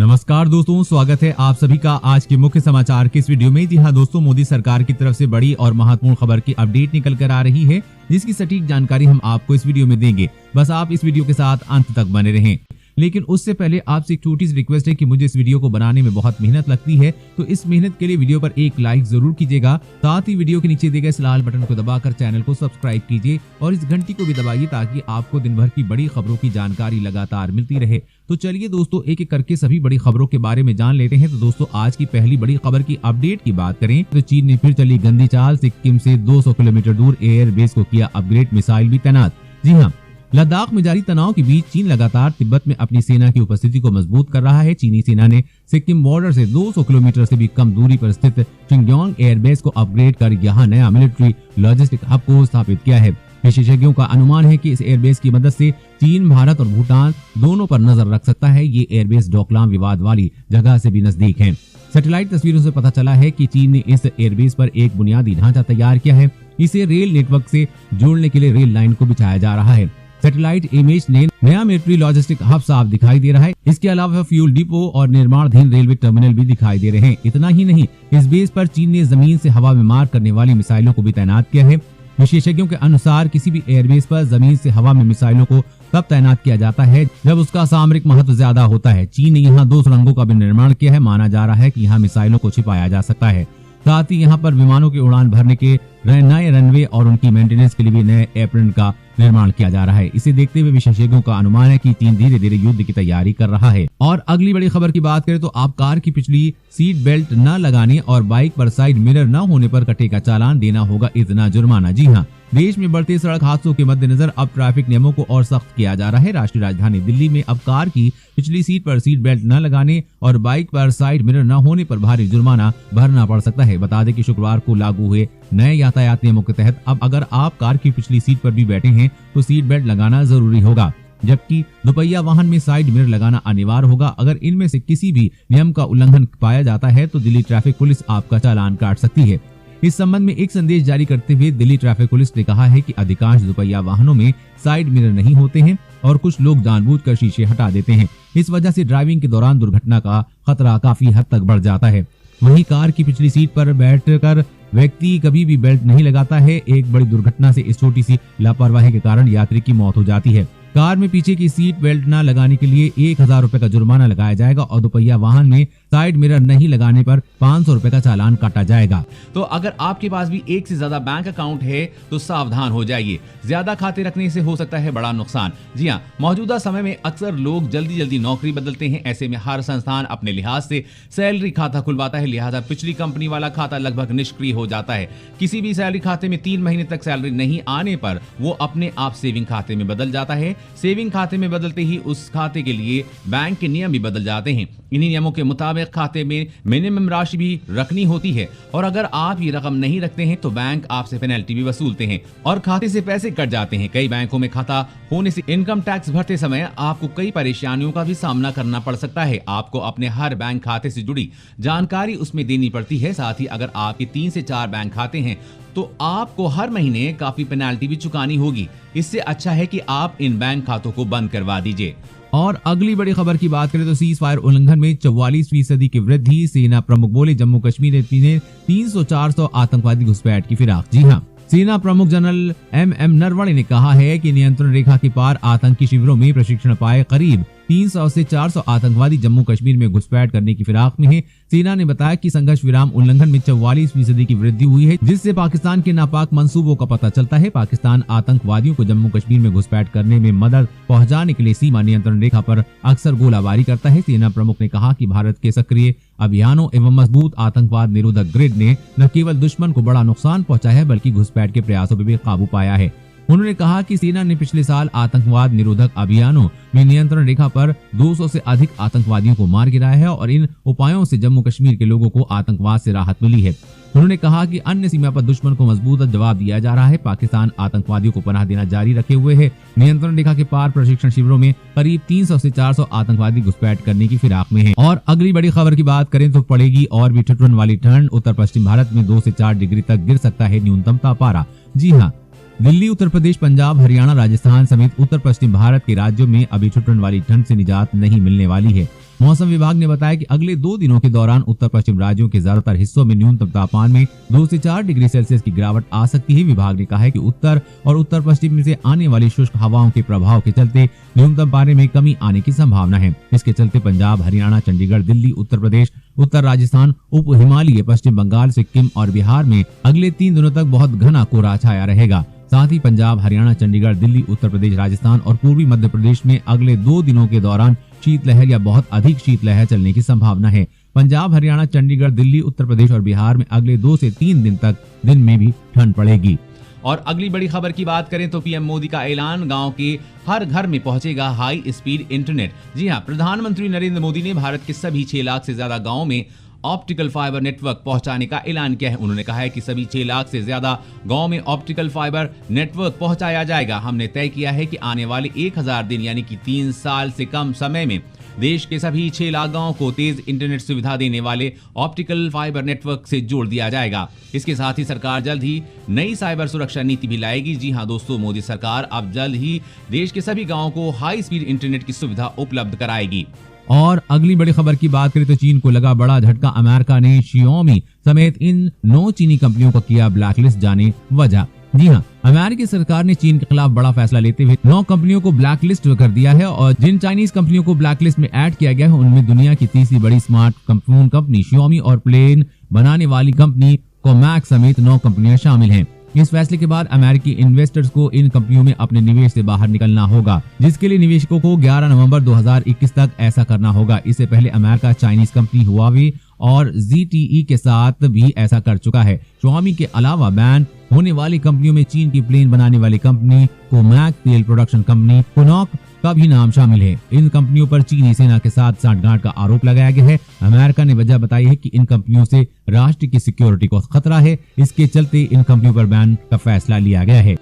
नमस्कार दोस्तों, स्वागत है आप सभी का आज के मुख्य समाचार के इस वीडियो में। जी हाँ दोस्तों, मोदी सरकार की तरफ से बड़ी और महत्वपूर्ण खबर की अपडेट निकल कर आ रही है, जिसकी सटीक जानकारी हम आपको इस वीडियो में देंगे। बस आप इस वीडियो के साथ अंत तक बने रहें। लेकिन उससे पहले आपसे एक छोटी सी रिक्वेस्ट है कि मुझे इस वीडियो को बनाने में बहुत मेहनत लगती है, तो इस मेहनत के लिए वीडियो पर एक लाइक जरूर कीजिएगा। साथ ही वीडियो के नीचे दिए गए इस लाल बटन को दबाकर चैनल को सब्सक्राइब कीजिए और इस घंटी को भी दबाइए ताकि आपको दिन भर की बड़ी खबरों की जानकारी लगातार मिलती रहे। तो चलिए दोस्तों, एक एक करके सभी बड़ी खबरों के बारे में जान लेते हैं। तो दोस्तों, आज की पहली बड़ी खबर की अपडेट की बात करें तो चीन ने फिर चली गंदी चाल, सिक्किम से 200 किलोमीटर दूर एयरबेस को किया अपग्रेड, मिसाइल भी तैनात। जी हाँ, लद्दाख में जारी तनाव के बीच चीन लगातार तिब्बत में अपनी सेना की उपस्थिति को मजबूत कर रहा है। चीनी सेना ने सिक्किम बॉर्डर से 200 किलोमीटर से भी कम दूरी पर स्थित शिंगयोंग एयरबेस को अपग्रेड कर यहां नया मिलिट्री लॉजिस्टिक हब को स्थापित किया है। विशेषज्ञों का अनुमान है कि इस एयरबेस की मदद से चीन, भारत और भूटान दोनों पर नजर रख सकता है। ये एयरबेस डोकलाम विवाद वाली जगह से भी नजदीक है। सैटेलाइट तस्वीरों से पता चला है कि चीन ने इस एयरबेस पर एक बुनियादी ढांचा तैयार किया है। इसे रेल नेटवर्क से जोड़ने के लिए रेल लाइन को बिछाया जा रहा है। सैटेलाइट इमेज ने नया मिलिट्री लॉजिस्टिक हब साफ दिखाई दे रहा है। इसके अलावा फ्यूल डिपो और निर्माणाधीन रेलवे टर्मिनल भी दिखाई दे रहे हैं। इतना ही नहीं, इस बेस पर चीन ने जमीन से हवा में मार करने वाली मिसाइलों को भी तैनात किया है। विशेषज्ञों के अनुसार किसी भी एयरबेस पर जमीन से हवा में मिसाइलों को तब तैनात किया जाता है जब उसका सामरिक महत्व ज्यादा होता है। चीन ने यहाँ 2 सुरंगों का भी निर्माण किया है। माना जा रहा है कि यहाँ मिसाइलों को छिपाया जा सकता है। साथ ही यहाँ पर विमानों की उड़ान भरने के नए रनवे और उनकी मेंटेनेंस के लिए भी नए एप्रन का निर्माण किया जा रहा है। इसे देखते हुए विशेषज्ञों का अनुमान है कि चीन धीरे धीरे युद्ध की तैयारी कर रहा है। और अगली बड़ी खबर की बात करें तो आप कार की पिछली सीट बेल्ट न लगाने और बाइक पर साइड मिरर न होने पर कटेगा चालान, देना होगा इतना जुर्माना। जी हाँ, देश में बढ़ते सड़क हादसों के मद्देनजर अब ट्रैफिक नियमों को और सख्त किया जा रहा है। राष्ट्रीय राजधानी दिल्ली में अब कार की पिछली सीट पर सीट बेल्ट न लगाने और बाइक पर साइड मिरर न होने पर भारी जुर्माना भरना पड़ सकता है। बता दें कि शुक्रवार को लागू हुए नए यातायात नियमों के तहत अब अगर आप कार की पिछली सीट पर भी बैठे हैं तो सीट बेल्ट लगाना जरूरी होगा, जबकि दोपहिया वाहन में साइड मिरर लगाना अनिवार्य होगा। अगर इनमें से किसी भी नियम का उल्लंघन पाया जाता है तो दिल्ली ट्रैफिक पुलिस आपका चालान काट सकती है। इस संबंध में एक संदेश जारी करते हुए दिल्ली ट्रैफिक पुलिस ने कहा है कि अधिकांश दोपहिया वाहनों में साइड मिरर नहीं होते हैं और कुछ लोग जानबूझकर शीशे हटा देते हैं। इस वजह से ड्राइविंग के दौरान दुर्घटना का खतरा काफी हद तक बढ़ जाता है। वहीं कार की पिछली सीट पर बैठकर व्यक्ति कभी भी बेल्ट नहीं लगाता है। एक बड़ी दुर्घटना से इस छोटी सी लापरवाही के कारण यात्री की मौत हो जाती है। कार में पीछे की सीट बेल्ट न लगाने के लिए 1000 रुपए का जुर्माना लगाया जाएगा और दोपहिया वाहन में साइड मिरर नहीं लगाने पर 500 रुपए का चालान काटा जाएगा। तो अगर आपके पास भी एक से ज्यादा बैंक अकाउंट है तो सावधान हो जाइए। ज्यादा खाते रखने से हो सकता है बड़ा नुकसान। जी हाँ, मौजूदा समय में अक्सर लोग जल्दी जल्दी नौकरी बदलते हैं। ऐसे में हर संस्थान अपने लिहाज से सैलरी खाता खुलवाता है, लिहाजा पिछली कंपनी वाला खाता लगभग निष्क्रिय हो जाता है। किसी भी सैलरी खाते में 3 महीने तक सैलरी नहीं आने पर वो अपने आप सेविंग खाते में बदल जाता है। सेविंग खाते में बदलते ही उस खाते के लिए बैंक के नियम भी बदल जाते हैं। इन्हीं नियमों के मुताबिक खाते में मिनिमम राशि भी रखनी होती है और अगर आप ये रकम नहीं रखते हैं तो बैंक आपसे पेनल्टी भी वसूलते हैं और खाते से पैसे कट जाते हैं। कई बैंकों में खाता होने से इनकम टैक्स भरते समय आपको कई परेशानियों का भी सामना करना पड़ सकता है। आपको अपने हर बैंक खाते से जुड़ी जानकारी उसमें देनी पड़ती है। साथ ही अगर आपके 3 से 4 बैंक खाते हैं तो आपको हर महीने काफी पेनाल्टी भी चुकानी होगी। इससे अच्छा है कि आप इन बैंक खातों को बंद करवा दीजिए। और अगली बड़ी खबर की बात करें तो सीज फायर उल्लंघन में 44% की वृद्धि। सेना प्रमुख बोले जम्मू कश्मीर में 300-400 आतंकवादी घुसपैठ की फिराक। जी हाँ, सेना प्रमुख जनरल MM नरवणे ने कहा है कि नियंत्रण रेखा के पार आतंकी शिविरों में प्रशिक्षण पाए करीब 300 से 400 आतंकवादी जम्मू कश्मीर में घुसपैठ करने की फिराक में हैं। सेना ने बताया कि संघर्ष विराम उल्लंघन में 44% की वृद्धि हुई है, जिससे पाकिस्तान के नापाक मंसूबों का पता चलता है। पाकिस्तान आतंकवादियों को जम्मू कश्मीर में घुसपैठ करने में मदद पहुंचाने के लिए सीमा नियंत्रण रेखा पर अक्सर गोलाबारी करता है। सेना प्रमुख ने कहा कि भारत के सक्रिय अभियानों एवं मजबूत आतंकवाद निरोधक ग्रिड ने न केवल दुश्मन को बड़ा नुकसान पहुंचाया है बल्कि घुसपैठ के प्रयासों पर भी काबू पाया है। उन्होंने कहा कि सेना ने पिछले साल आतंकवाद निरोधक अभियानों में नियंत्रण रेखा पर 200 से अधिक आतंकवादियों को मार गिराया है और इन उपायों से जम्मू कश्मीर के लोगों को आतंकवाद से राहत मिली है। उन्होंने कहा कि अन्य सीमा पर दुश्मन को मजबूत जवाब दिया जा रहा है। पाकिस्तान आतंकवादियों को पनाह देना जारी रखे हुए है। नियंत्रण रेखा के पार प्रशिक्षण शिविरों में करीब 300 से 400 आतंकवादी घुसपैठ करने की फिराक में है। और अगली बड़ी खबर की बात करें तो पड़ेगी और भी ठिठुरन वाली ठंड। उत्तर पश्चिम भारत में 2 से 4 डिग्री तक गिर सकता है न्यूनतम तापमाना। जी हाँ, दिल्ली, उत्तर प्रदेश, पंजाब, हरियाणा, राजस्थान समेत उत्तर पश्चिम भारत के राज्यों में अभी ठिठुरन वाली ठंड से निजात नहीं मिलने वाली है। मौसम विभाग ने बताया कि अगले 2 दिनों के दौरान उत्तर पश्चिम राज्यों के ज्यादातर हिस्सों में न्यूनतम तापमान में 2 से 4 डिग्री सेल्सियस की गिरावट आ सकती है। विभाग ने कहा है कि उत्तर और उत्तर पश्चिम से आने वाली शुष्क हवाओं के प्रभाव के चलते न्यूनतम पारे में कमी आने की संभावना है। इसके चलते पंजाब, हरियाणा, चंडीगढ़, दिल्ली, उत्तर प्रदेश, उत्तर राजस्थान, उप हिमालय, पश्चिम बंगाल, सिक्किम और बिहार में अगले 3 दिनों तक बहुत घना कोहरा छाया रहेगा। साथ ही पंजाब, हरियाणा, चंडीगढ़, दिल्ली, उत्तर प्रदेश, राजस्थान और पूर्वी मध्य प्रदेश में अगले 2 दिनों के दौरान शीतलहर या बहुत अधिक शीतलहर चलने की संभावना है। पंजाब, हरियाणा, चंडीगढ़, दिल्ली, उत्तर प्रदेश और बिहार में अगले 2 से 3 दिन तक दिन में भी ठंड पड़ेगी। और अगली बड़ी खबर की बात करें तो पीएम मोदी का ऐलान, गांव के हर घर में पहुंचेगा हाई स्पीड इंटरनेट। जी हां, प्रधानमंत्री नरेंद्र मोदी ने भारत के सभी 6 लाख से ज्यादा गांवों में ऑप्टिकल फाइबर नेटवर्क पहुंचाने का ऐलान किया है। उन्होंने कहा है कि सभी 6 लाख से ज्यादा गांव में ऑप्टिकल फाइबर नेटवर्क पहुंचाया जाएगा। हमने तय किया है कि आने वाले 1000 दिन यानी कि 3 साल से कम समय में देश के सभी 6 लाख गांवों को तेज इंटरनेट सुविधा देने वाले ऑप्टिकल फाइबर नेटवर्क से जोड़ दिया जाएगा। इसके साथ ही सरकार जल्द ही नई साइबर सुरक्षा नीति भी लाएगी। जी हां दोस्तों, मोदी सरकार अब जल्द ही देश के सभी गांवों को हाई स्पीड इंटरनेट की सुविधा उपलब्ध कराएगी। और अगली बड़ी खबर की बात करें तो चीन को लगा बड़ा झटका। अमेरिका ने Xiaomi समेत इन 9 चीनी कंपनियों को किया ब्लैकलिस्ट, जाने वजह। जी हाँ, अमेरिकी सरकार ने चीन के खिलाफ बड़ा फैसला लेते हुए 9 कंपनियों को ब्लैकलिस्ट कर दिया है और जिन चाइनीज कंपनियों को ब्लैकलिस्ट में ऐड किया गया है उनमें दुनिया की तीसरी बड़ी स्मार्टफोन कंपनी Xiaomi और प्लेन बनाने वाली कंपनी Comac समेत 9 कंपनियां शामिल हैं। इस फैसले के बाद अमेरिकी इन्वेस्टर्स को इन कंपनियों में अपने निवेश से बाहर निकलना होगा, जिसके लिए निवेशकों को 11 नवंबर 2021 तक ऐसा करना होगा। इससे पहले अमेरिका चाइनीज कंपनी Huawei और ZTE के साथ भी ऐसा कर चुका है। Xiaomi के अलावा बैन होने वाली कंपनियों में चीन की प्लेन बनाने वाली कंपनी Comac, तेल प्रोडक्शन कंपनी CNOOC का भी नाम शामिल है। इन कंपनियों पर चीनी सेना के साथ सांठगांठ का आरोप लगाया गया है। अमेरिका ने वजह बताई है कि इन कंपनियों से राष्ट्र की सिक्योरिटी को खतरा है, इसके चलते इन कंपनियों पर बैन का फैसला लिया गया है।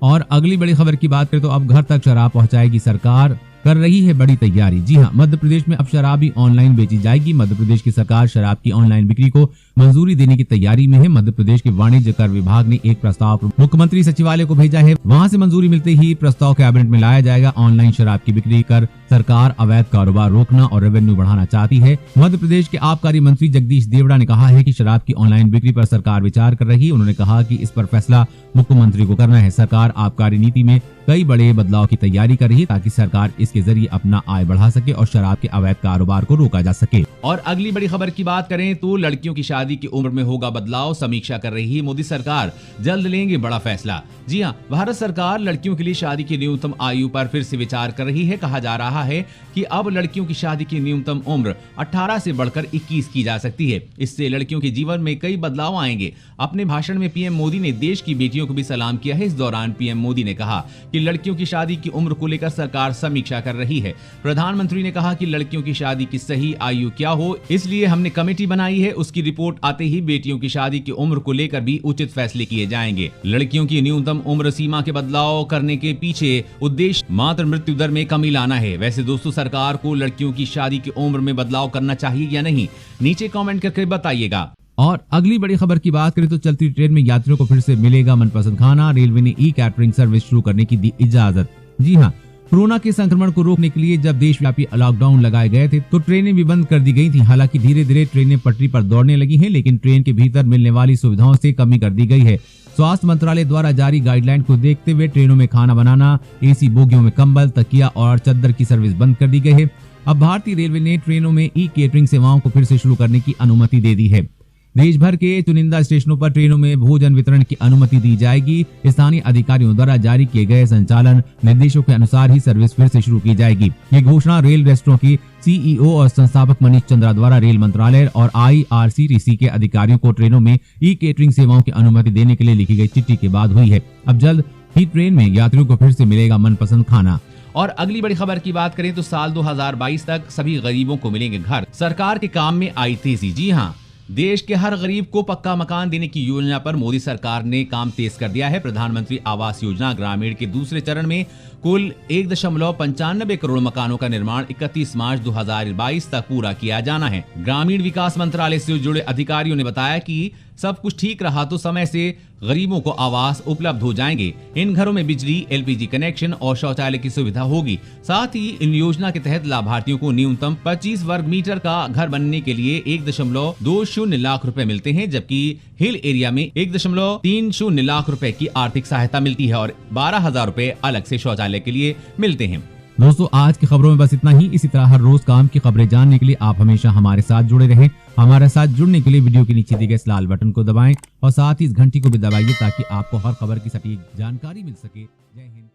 और अगली बड़ी खबर की बात करें तो अब घर तक शराब पहुंचाएगी सरकार, कर रही है बड़ी तैयारी। जी हां, मध्य प्रदेश में अब शराब भी ऑनलाइन बेची जाएगी। मध्य प्रदेश की सरकार शराब की ऑनलाइन बिक्री को मंजूरी देने की तैयारी में है। मध्य प्रदेश के वाणिज्य कर विभाग ने एक प्रस्ताव मुख्यमंत्री सचिवालय को भेजा है। वहां से मंजूरी मिलते ही प्रस्ताव कैबिनेट में लाया जाएगा। ऑनलाइन शराब की बिक्री कर सरकार अवैध कारोबार रोकना और रेवेन्यू बढ़ाना चाहती है। मध्य प्रदेश के आबकारी मंत्री जगदीश देवड़ा ने कहा है कि शराब की ऑनलाइन बिक्री पर सरकार विचार कर रही है। उन्होंने कहा कि इस पर फैसला मुख्यमंत्री को करना है। सरकार आबकारी नीति में कई बड़े बदलाव की तैयारी कर रही है ताकि सरकार इसके जरिए अपना आय बढ़ा सके और शराब के अवैध कारोबार को रोका जा सके। और अगली बड़ी खबर की बात करें तो लड़कियों की शादी की उम्र में होगा बदलाव, समीक्षा कर रही है मोदी सरकार, जल्द लेंगे बड़ा फैसला। जी हां, भारत सरकार लड़कियों के लिए शादी की न्यूनतम आयु पर फिर से विचार कर रही है। कहा जा रहा है कि अब लड़कियों की शादी की न्यूनतम उम्र 18 से बढ़कर 21 की जा सकती है। इससे लड़कियों के जीवन में कई बदलाव आएंगे। अपने भाषण में पीएम मोदी ने देश की बेटियों को भी सलाम किया है। इस दौरान पीएम मोदी ने कहा कि लड़कियों की शादी की उम्र को लेकर सरकार समीक्षा कर रही है। प्रधानमंत्री ने कहा कि लड़कियों की शादी की सही आयु क्या हो, इसलिए हमने कमेटी बनाई है। उसकी रिपोर्ट आते ही बेटियों की शादी की उम्र को लेकर भी उचित फैसले किए जाएंगे। लड़कियों की न्यूनतम उम्र सीमा के बदलाव करने के पीछे उद्देश्य मातृ मृत्यु दर में कमी लाना है। वैसे दोस्तों, सरकार को लड़कियों की शादी की उम्र में बदलाव करना चाहिए या नहीं, नीचे कमेंट करके बताइएगा। और अगली बड़ी खबर की बात करें तो चलती ट्रेन में यात्रियों को फिर से मिलेगा मनपसंद खाना। रेलवे ने ई कैटरिंग सर्विस शुरू करने की दी इजाजत। जी हाँ, कोरोना के संक्रमण को रोकने के लिए जब देशव्यापी लॉकडाउन लगाए गए थे तो ट्रेनें भी बंद कर दी गई थी। हालांकि धीरे धीरे ट्रेनें पटरी पर दौड़ने लगी हैं, लेकिन ट्रेन के भीतर मिलने वाली सुविधाओं से कमी कर दी गई है। स्वास्थ्य मंत्रालय द्वारा जारी गाइडलाइन को देखते हुए ट्रेनों में खाना बनाना, एसी बोगियों में कंबल, तकिया और चद्दर की सर्विस बंद कर दी गई है। अब भारतीय रेलवे ने ट्रेनों में ई केटरिंग सेवाओं को फिर से शुरू करने की अनुमति दे दी है। देश भर के चुनिंदा स्टेशनों पर ट्रेनों में भोजन वितरण की अनुमति दी जाएगी। स्थानीय अधिकारियों द्वारा जारी किए गए संचालन निर्देशों के अनुसार ही सर्विस फिर से शुरू की जाएगी। ये घोषणा रेल रेस्टोरों की सीईओ और संस्थापक मनीष चंद्रा द्वारा रेल मंत्रालय और IRCTC के अधिकारियों को ट्रेनों में ई केटरिंग सेवाओं की अनुमति देने के लिए लिखी गई चिट्ठी के बाद हुई है। अब जल्द ही ट्रेन में यात्रियों को फिर से मिलेगा मनपसंद खाना। और अगली बड़ी खबर की बात करें तो साल 2022 तक सभी गरीबों को मिलेंगे घर, सरकार के काम में आई तेजी। जी हाँ, देश के हर गरीब को पक्का मकान देने की योजना पर मोदी सरकार ने काम तेज कर दिया है। प्रधानमंत्री आवास योजना ग्रामीण के दूसरे चरण में कुल 1.95 करोड़ मकानों का निर्माण 31 मार्च 2022 तक पूरा किया जाना है। ग्रामीण विकास मंत्रालय से जुड़े अधिकारियों ने बताया कि सब कुछ ठीक रहा तो समय से गरीबों को आवास उपलब्ध हो जाएंगे। इन घरों में बिजली, एलपीजी कनेक्शन और शौचालय की सुविधा होगी। साथ ही इन योजना के तहत लाभार्थियों को न्यूनतम 25 वर्ग मीटर का घर बनने के लिए 1.20 लाख रुपए मिलते हैं, जबकि हिल एरिया में 1.30 लाख रुपए की आर्थिक सहायता मिलती है और 12,000 रुपए अलग से शौचालय के लिए मिलते हैं। दोस्तों, आज की खबरों में बस इतना ही। इसी तरह हर रोज काम की खबरें जानने के लिए आप हमेशा हमारे साथ जुड़े रहें। हमारे साथ जुड़ने के लिए वीडियो के नीचे दिए गए इस लाल बटन को दबाएं और साथ ही इस घंटी को भी दबाइए ताकि आपको हर खबर की सटीक जानकारी मिल सके। जय हिंद।